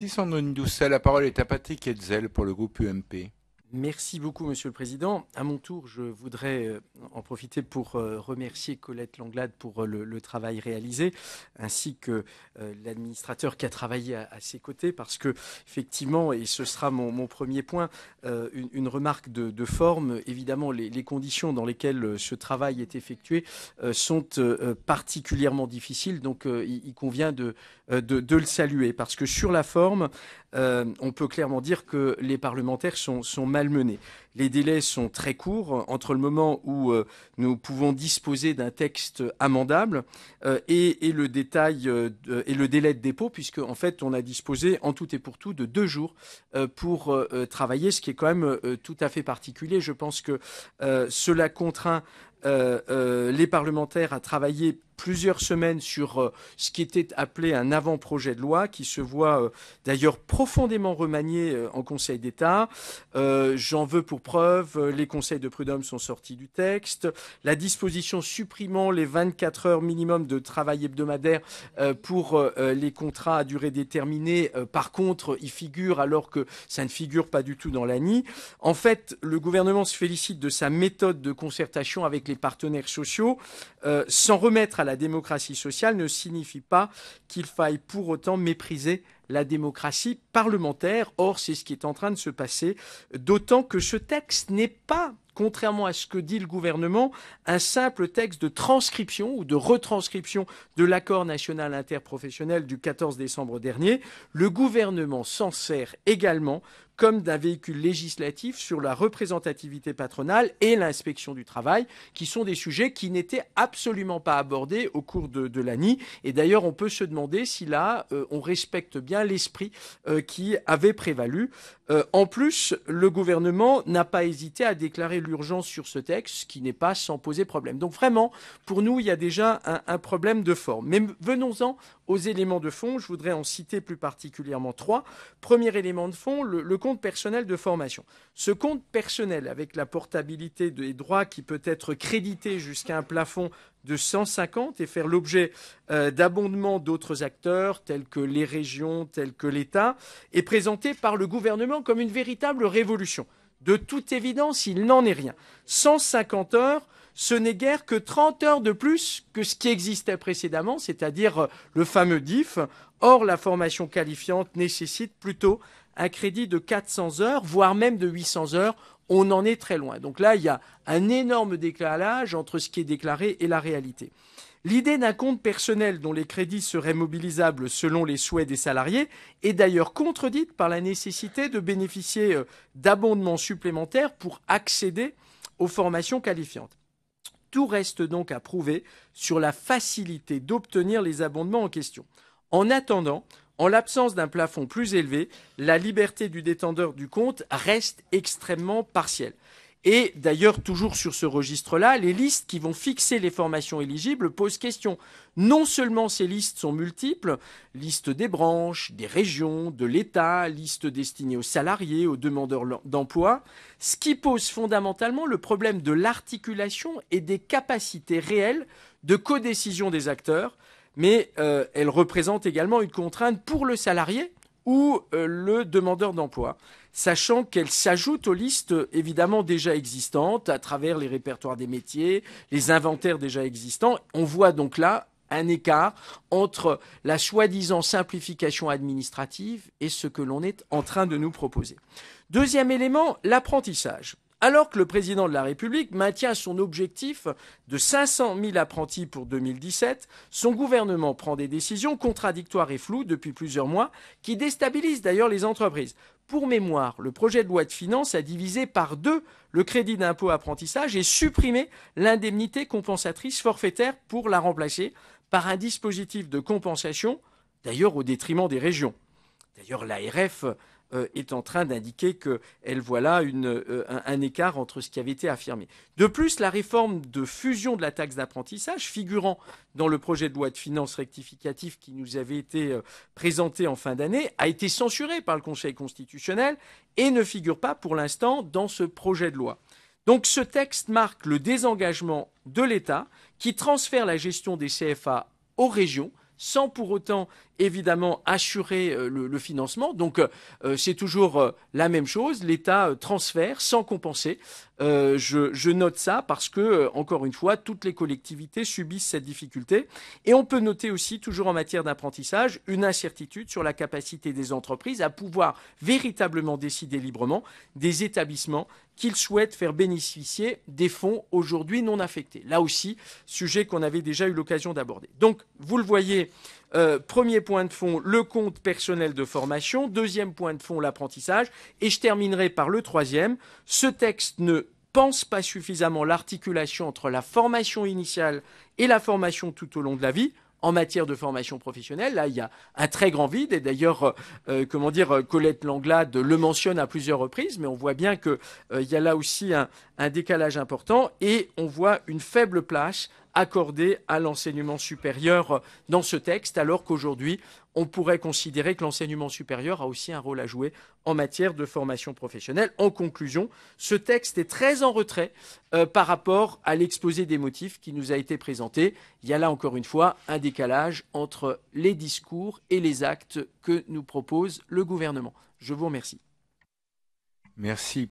Son Doucet, la parole est à Patrick Hetzel pour le groupe UMP. Merci beaucoup, Monsieur le Président. À mon tour, je voudrais en profiter pour remercier Colette Langlade pour le travail réalisé, ainsi que l'administrateur qui a travaillé à ses côtés, parce que effectivement, et ce sera mon premier point, une remarque de forme. Évidemment, les conditions dans lesquelles ce travail est effectué sont particulièrement difficiles, donc il convient de le saluer, parce que sur la forme, on peut clairement dire que les parlementaires sont malmenés. Les délais sont très courts entre le moment où nous pouvons disposer d'un texte amendable et le détail et le délai de dépôt, puisque en fait on a disposé en tout et pour tout de 2 jours pour travailler, ce qui est quand même tout à fait particulier. Je pense que cela contraint les parlementaires à travailler plusieurs semaines sur ce qui était appelé un avant-projet de loi, qui se voit d'ailleurs profondément remanié en Conseil d'État. J'en veux pour preuve, les conseils de prud'homme sont sortis du texte. La disposition supprimant les 24 heures minimum de travail hebdomadaire pour les contrats à durée déterminée, par contre, il figure alors que ça ne figure pas du tout dans l'ANI. En fait, le gouvernement se félicite de sa méthode de concertation avec les partenaires sociaux. S'en remettre à la démocratie sociale ne signifie pas qu'il faille pour autant mépriser la démocratie parlementaire. Or, c'est ce qui est en train de se passer, d'autant que ce texte n'est pas, contrairement à ce que dit le gouvernement, un simple texte de transcription ou de retranscription de l'accord national interprofessionnel du 14 décembre dernier. Le gouvernement s'en sert également comme d'un véhicule législatif sur la représentativité patronale et l'inspection du travail, qui sont des sujets qui n'étaient absolument pas abordés au cours de l'ANI. Et d'ailleurs, on peut se demander si là, on respecte bien l'esprit qui avait prévalu. En plus, le gouvernement n'a pas hésité à déclarer l'urgence sur ce texte, ce qui n'est pas sans poser problème. Donc vraiment, pour nous, il y a déjà un problème de forme. Mais venons-en aux éléments de fond. Je voudrais en citer plus particulièrement 3. Premier élément de fond, le compte personnel de formation. Ce compte personnel, avec la portabilité des droits qui peut être crédité jusqu'à un plafond de 150 et faire l'objet d'abondements d'autres acteurs, tels que les régions, tels que l'État, est présenté par le gouvernement comme une véritable révolution. De toute évidence, il n'en est rien. 150 heures, ce n'est guère que 30 heures de plus que ce qui existait précédemment, c'est-à-dire le fameux DIF. Or, la formation qualifiante nécessite plutôt un crédit de 400 heures, voire même de 800 heures. On en est très loin. Donc là, il y a un énorme décalage entre ce qui est déclaré et la réalité. L'idée d'un compte personnel dont les crédits seraient mobilisables selon les souhaits des salariés est d'ailleurs contredite par la nécessité de bénéficier d'abondements supplémentaires pour accéder aux formations qualifiantes. Tout reste donc à prouver sur la facilité d'obtenir les abondements en question. En attendant, en l'absence d'un plafond plus élevé, la liberté du détendeur du compte reste extrêmement partielle. Et d'ailleurs, toujours sur ce registre-là, les listes qui vont fixer les formations éligibles posent question. Non seulement ces listes sont multiples, liste des branches, des régions, de l'État, liste destinée aux salariés, aux demandeurs d'emploi, ce qui pose fondamentalement le problème de l'articulation et des capacités réelles de codécision des acteurs, mais elle représente également une contrainte pour le salarié ou le demandeur d'emploi, sachant qu'elle s'ajoute aux listes évidemment déjà existantes à travers les répertoires des métiers, les inventaires déjà existants. On voit donc là un écart entre la soi-disant simplification administrative et ce que l'on est en train de nous proposer. Deuxième élément, l'apprentissage. Alors que le président de la République maintient son objectif de 500 000 apprentis pour 2017, son gouvernement prend des décisions contradictoires et floues depuis plusieurs mois qui déstabilisent d'ailleurs les entreprises. Pour mémoire, le projet de loi de finances a divisé par 2 le crédit d'impôt apprentissage et supprimé l'indemnité compensatrice forfaitaire pour la remplacer par un dispositif de compensation, d'ailleurs au détriment des régions. D'ailleurs, l'ARF est en train d'indiquer qu'elle voit là un écart entre ce qui avait été affirmé. De plus, la réforme de fusion de la taxe d'apprentissage, figurant dans le projet de loi de finances rectificatif qui nous avait été présenté en fin d'année, a été censurée par le Conseil constitutionnel et ne figure pas pour l'instant dans ce projet de loi. Donc ce texte marque le désengagement de l'État qui transfère la gestion des CFA aux régions sans pour autant évidemment assurer le financement. Donc c'est toujours la même chose. L'État transfère sans compenser. Je note ça parce que, encore une fois, toutes les collectivités subissent cette difficulté. Et on peut noter aussi, toujours en matière d'apprentissage, une incertitude sur la capacité des entreprises à pouvoir véritablement décider librement des établissements qu'ils souhaitent faire bénéficier des fonds aujourd'hui non affectés. Là aussi, sujet qu'on avait déjà eu l'occasion d'aborder. Donc, vous le voyez, premier point de fond, le compte personnel de formation. Deuxième point de fond, l'apprentissage. Et je terminerai par le troisième. Ce texte ne pense pas suffisamment l'articulation entre la formation initiale et la formation tout au long de la vie. En matière de formation professionnelle, là, il y a un très grand vide. Et d'ailleurs, Colette Langlade le mentionne à plusieurs reprises, mais on voit bien qu'il y a là aussi un décalage important et on voit une faible place accordée à l'enseignement supérieur dans ce texte, alors qu'aujourd'hui, on pourrait considérer que l'enseignement supérieur a aussi un rôle à jouer en matière de formation professionnelle. En conclusion, ce texte est très en retrait par rapport à l'exposé des motifs qui nous a été présenté. Il y a là encore une fois un décalage entre les discours et les actes que nous propose le gouvernement. Je vous remercie. Merci